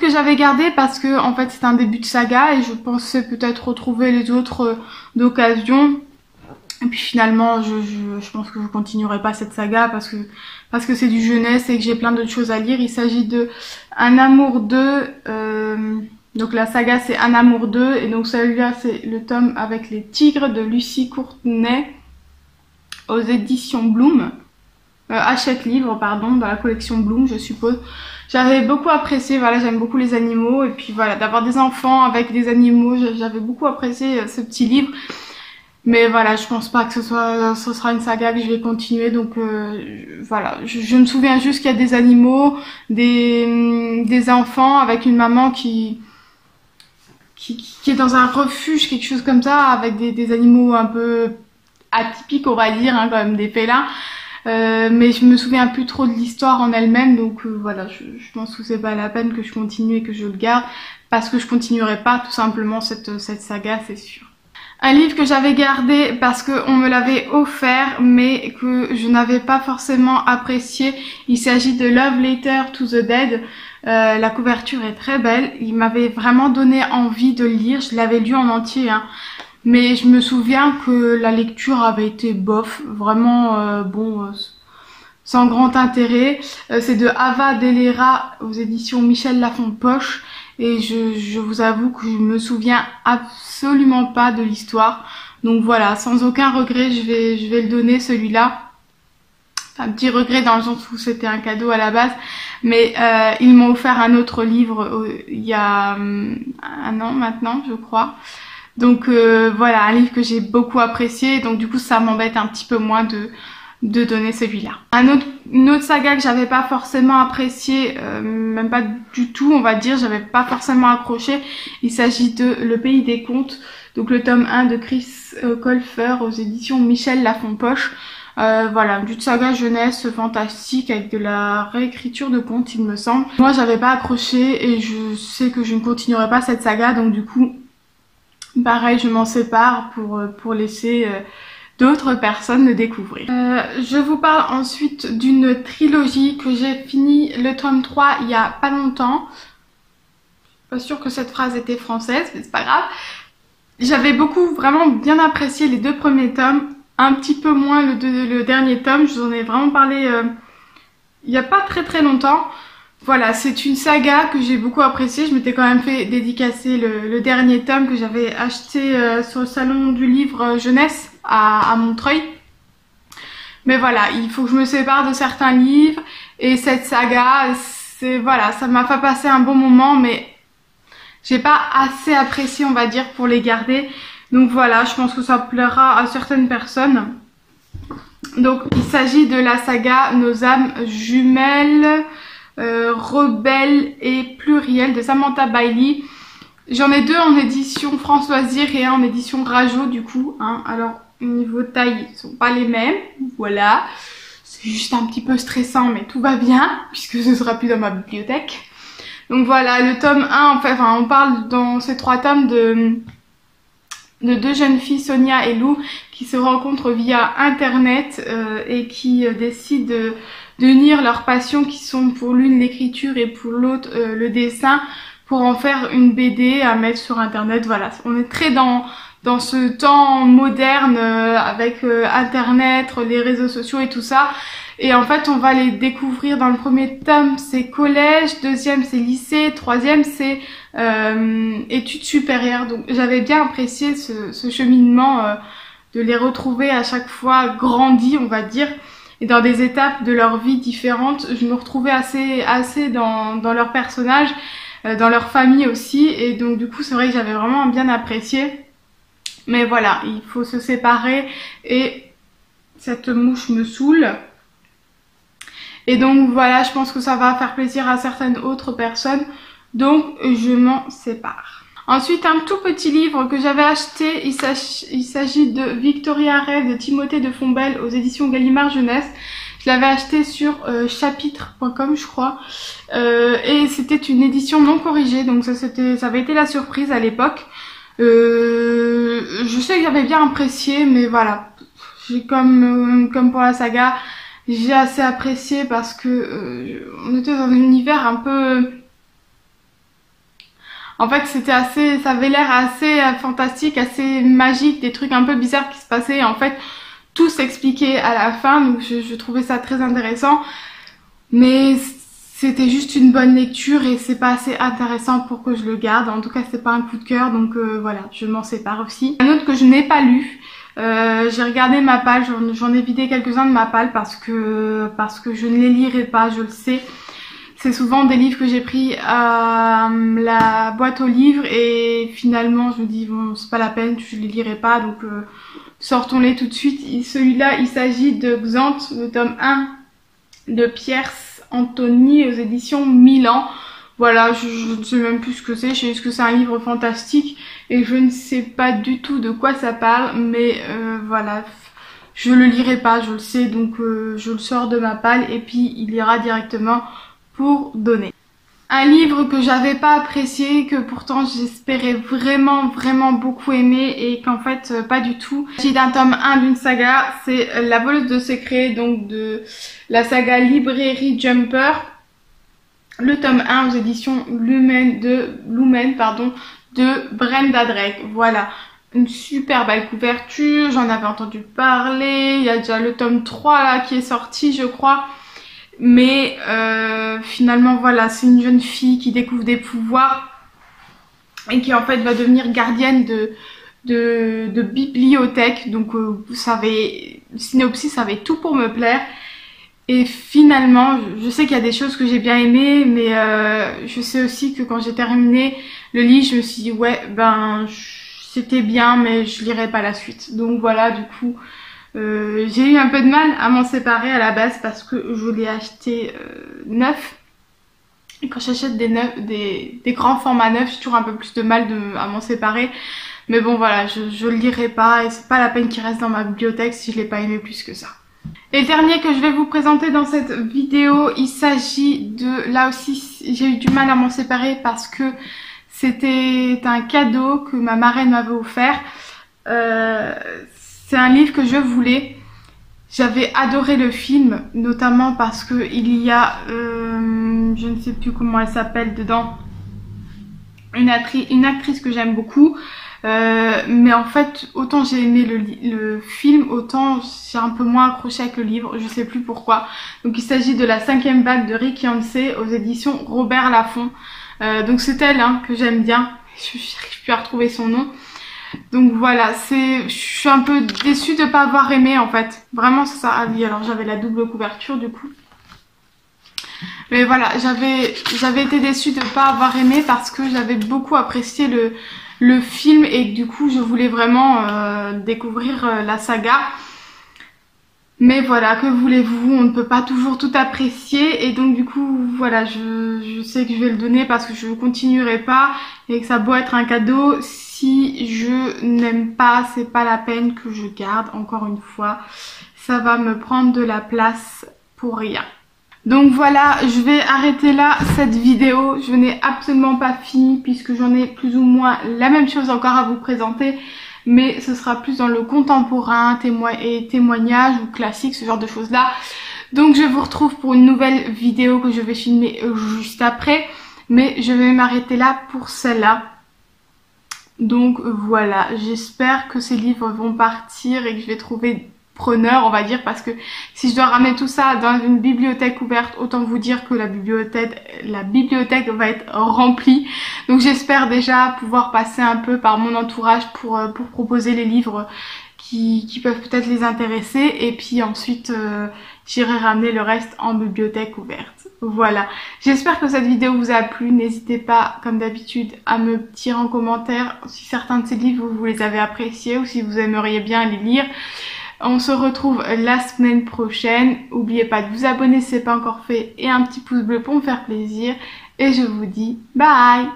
que j'avais gardé parce que en fait c'est un début de saga et je pensais peut-être retrouver les autres d'occasion. Et puis finalement je pense que je continuerai pas cette saga parce que c'est du jeunesse et que j'ai plein d'autres choses à lire. Il s'agit de Un amour 2, donc la saga c'est Un amour 2 et donc celui-là c'est le tome avec les tigres de Lucie Courtenay aux éditions Bloom. Hachette livre pardon, dans la collection Bloom je suppose. J'avais beaucoup apprécié, voilà, j'aime beaucoup les animaux et puis voilà, d'avoir des enfants avec des animaux, j'avais beaucoup apprécié ce petit livre. Mais voilà, je pense pas que ce sera une saga que je vais continuer, donc voilà. Je me souviens juste qu'il y a des animaux, des enfants avec une maman qui est dans un refuge, quelque chose comme ça, avec des animaux un peu atypiques, on va dire, hein, quand même des félins. Mais je me souviens plus trop de l'histoire en elle-même, donc voilà, je pense que c'est pas la peine que je continue et que je le garde, parce que je continuerai pas tout simplement cette saga, c'est sûr. Un livre que j'avais gardé parce qu'on me l'avait offert mais que je n'avais pas forcément apprécié. Il s'agit de Love Letter to the Dead. La couverture est très belle. Il m'avait vraiment donné envie de le lire. Je l'avais lu en entier, hein. Mais je me souviens que la lecture avait été bof. Vraiment, sans grand intérêt. C'est de Ava Delera aux éditions Michel Lafon-Poche. Et je vous avoue que je me souviens absolument pas de l'histoire. Donc voilà, sans aucun regret, je vais le donner celui-là. Un petit regret dans le sens où c'était un cadeau à la base. Mais ils m'ont offert un autre livre il y a 1 an maintenant, je crois. Donc voilà, un livre que j'ai beaucoup apprécié. Donc du coup, ça m'embête un petit peu moins de donner celui-là. Une autre saga que j'avais pas forcément apprécié, même pas du tout on va dire, j'avais pas forcément accroché, il s'agit de Le Pays des Contes, donc le tome 1 de Chris Colfer aux éditions Michel Lafon-Poche. Voilà, une saga jeunesse fantastique avec de la réécriture de contes il me semble. Moi j'avais pas accroché et je sais que je ne continuerai pas cette saga, donc du coup pareil je m'en sépare pour laisser d'autres personnes le découvrir. Je vous parle ensuite d'une trilogie que j'ai fini le tome 3 il y a pas longtemps. Pas sûre que cette phrase était française, mais c'est pas grave. J'avais vraiment bien apprécié les 2 premiers tomes, un petit peu moins le dernier tome. Je vous en ai vraiment parlé il y a pas très longtemps. Voilà, c'est une saga que j'ai beaucoup appréciée. Je m'étais quand même fait dédicacer le dernier tome que j'avais acheté sur le salon du livre jeunesse à Montreuil. Mais voilà, il faut que je me sépare de certains livres et cette saga, voilà, ça m'a fait passer un bon moment, mais j'ai pas assez apprécié, on va dire, pour les garder. Donc voilà, je pense que ça plaira à certaines personnes. Donc il s'agit de la saga Nos âmes jumelles, rebelles et plurielles de Samantha Bailey. J'en ai 2 en édition France Loisirs et un en édition Rajo du coup, hein. Alors au niveau taille ils sont pas les mêmes, voilà, c'est juste un petit peu stressant mais tout va bien puisque ce sera plus dans ma bibliothèque. Donc voilà, le tome 1, enfin on parle dans ces 3 tomes de 2 jeunes filles, Sonia et Lou, qui se rencontrent via internet et qui décident d'unir leurs passions qui sont pour l'une l'écriture et pour l'autre le dessin pour en faire une BD à mettre sur internet. Voilà, on est très dans ce temps moderne avec internet, les réseaux sociaux et tout ça. Et en fait on va les découvrir dans le premier tome, c'est collège, deuxième c'est lycée, troisième c'est études supérieures. Donc j'avais bien apprécié ce cheminement de les retrouver à chaque fois grandis, on va dire, et dans des étapes de leur vie différentes. Je me retrouvais assez dans leurs personnages, dans leur famille aussi, et donc du coup c'est vrai que j'avais vraiment bien apprécié. Mais voilà, il faut se séparer et cette mouche me saoule. Et donc voilà, je pense que ça va faire plaisir à certaines autres personnes, donc je m'en sépare. Ensuite, un tout petit livre que j'avais acheté, il s'agit de Victoria Rêve de Timothée de Fombelle aux éditions Gallimard Jeunesse. Je l'avais acheté sur chapitre.com je crois, et c'était une édition non corrigée, donc ça avait été la surprise à l'époque. Je sais que j'avais bien apprécié, mais voilà, j'ai comme pour la saga, j'ai assez apprécié parce que on était dans un univers un peu En fait, ça avait l'air assez fantastique, assez magique, des trucs un peu bizarres qui se passaient. En fait, tout s'expliquait à la fin, donc je trouvais ça très intéressant. Mais c'était juste une bonne lecture et c'est pas assez intéressant pour que je le garde. En tout cas, c'est pas un coup de cœur, donc voilà, je m'en sépare aussi. Un autre que je n'ai pas lu, j'ai regardé ma palle, j'en ai vidé quelques-uns de ma palle parce que je ne les lirai pas, je le sais. C'est souvent des livres que j'ai pris à la boîte aux livres et finalement je me dis bon c'est pas la peine, je les lirai pas, donc sortons-les tout de suite. Celui-là, il s'agit de Xanthe, le tome 1 de Pierre Anthony aux éditions Milan. Voilà, je ne sais même plus ce que c'est, je sais juste que c'est un livre fantastique et je ne sais pas du tout de quoi ça parle, mais voilà, je le lirai pas, je le sais, donc je le sors de ma palle et puis il ira directement pour donner. Un livre que j'avais pas apprécié, que pourtant j'espérais vraiment beaucoup aimer et qu'en fait pas du tout. Il s'agit d'un tome 1 d'une saga, c'est La voleuse de secrets, donc de la saga Librairie Jumper. Le tome 1 aux éditions Lumen de Brenda Drake. Voilà, une super belle couverture, j'en avais entendu parler, il y a déjà le tome 3 là qui est sorti je crois. Mais finalement voilà, c'est une jeune fille qui découvre des pouvoirs et qui en fait va devenir gardienne de bibliothèque. Donc vous savez, le synopsis avait tout pour me plaire. Et finalement, je sais qu'il y a des choses que j'ai bien aimées, mais je sais aussi que quand j'ai terminé le livre, je me suis dit ouais ben c'était bien mais je lirai pas la suite. Donc voilà, du coup j'ai eu un peu de mal à m'en séparer à la base parce que je l'ai acheté neuf. Et quand j'achète des grands formats neufs, j'ai toujours un peu plus de mal à m'en séparer. Mais bon voilà, je le lirai pas et c'est pas la peine qu'il reste dans ma bibliothèque si je l'ai pas aimé plus que ça. Et le dernier que je vais vous présenter dans cette vidéo, il s'agit de... Là aussi, j'ai eu du mal à m'en séparer parce que c'était un cadeau que ma marraine m'avait offert. C'est un livre que je voulais. J'avais adoré le film, notamment parce que il y a, je ne sais plus comment elle s'appelle dedans, une actrice que j'aime beaucoup. Mais en fait, autant j'ai aimé le film, autant j'ai un peu moins accroché avec le livre, je sais plus pourquoi. Donc il s'agit de La 5e vague de Rick Yancey aux éditions Robert Laffont. Donc c'est elle hein, que j'aime bien, je n'arrive plus à retrouver son nom. Donc voilà, je suis un peu déçue de pas avoir aimé en fait. Vraiment c'est ça. Ah oui, alors j'avais la double couverture du coup. Mais voilà, j'avais été déçue de pas avoir aimé parce que j'avais beaucoup apprécié le film et du coup je voulais vraiment découvrir la saga. Mais voilà, que voulez-vous, on ne peut pas toujours tout apprécier et donc du coup voilà, je sais que je vais le donner parce que je ne continuerai pas et que ça doit être un cadeau. Si je n'aime pas, c'est pas la peine que je garde, encore une fois, ça va me prendre de la place pour rien. Donc voilà, je vais arrêter là cette vidéo, je n'ai absolument pas fini puisque j'en ai plus ou moins la même chose encore à vous présenter. Mais ce sera plus dans le contemporain, témoignage ou classique, ce genre de choses là. Donc je vous retrouve pour une nouvelle vidéo que je vais filmer juste après. Mais je vais m'arrêter là pour celle-là. Donc voilà, j'espère que ces livres vont partir et que je vais trouver preneur on va dire, parce que si je dois ramener tout ça dans une bibliothèque ouverte, autant vous dire que la bibliothèque va être remplie. Donc j'espère déjà pouvoir passer un peu par mon entourage pour proposer les livres qui peuvent peut-être les intéresser et puis ensuite j'irai ramener le reste en bibliothèque ouverte. Voilà, j'espère que cette vidéo vous a plu. N'hésitez pas comme d'habitude à me dire en commentaire si certains de ces livres vous les avez appréciés ou si vous aimeriez bien les lire. On se retrouve la semaine prochaine. N'oubliez pas de vous abonner si ce n'est pas encore fait et un petit pouce bleu pour me faire plaisir. Et je vous dis bye!